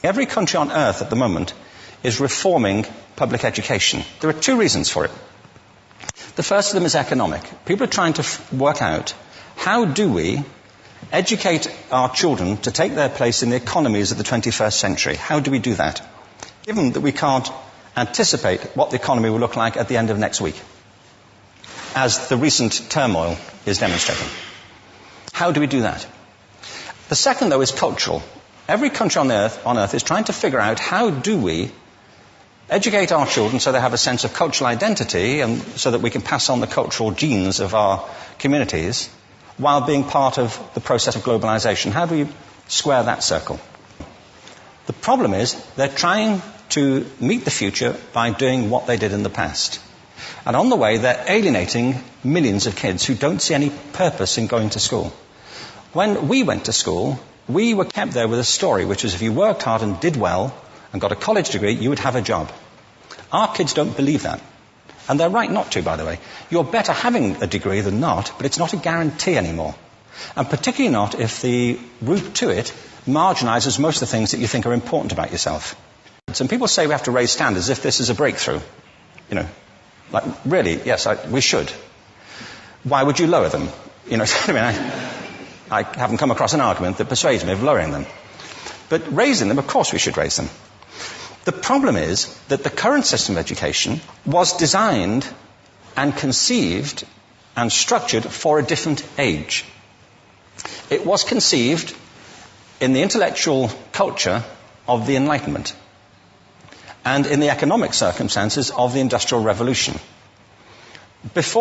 Every country on earth at the moment is reforming public education. There are two reasons for it. The first of them is economic. People are trying to work out, how do we educate our children to take their place in the economies of the 21st century? How do we do that? Given that we can't anticipate what the economy will look like at the end of next week, as the recent turmoil is demonstrating. How do we do that? The second, though, is cultural. Every country on earth is trying to figure out, how do we educate our children so they have a sense of cultural identity and so that we can pass on the cultural genes of our communities while being part of the process of globalization. How do we square that circle? The problem is they're trying to meet the future by doing what they did in the past. And on the way, they're alienating millions of kids who don't see any purpose in going to school. When we went to school, we were kept there with a story, which was if you worked hard and did well and got a college degree, you would have a job. Our kids don't believe that. And they're right not to, by the way. You're better having a degree than not, but it's not a guarantee anymore. And particularly not if the route to it marginalizes most of the things that you think are important about yourself. Some people say we have to raise standards as if this is a breakthrough. You know, like, really, yes, we should. Why would you lower them? You know, I mean, I haven't come across an argument that persuades me of lowering them. But raising them, of course we should raise them. The problem is that the current system of education was designed and conceived and structured for a different age. It was conceived in the intellectual culture of the Enlightenment and in the economic circumstances of the Industrial Revolution. Before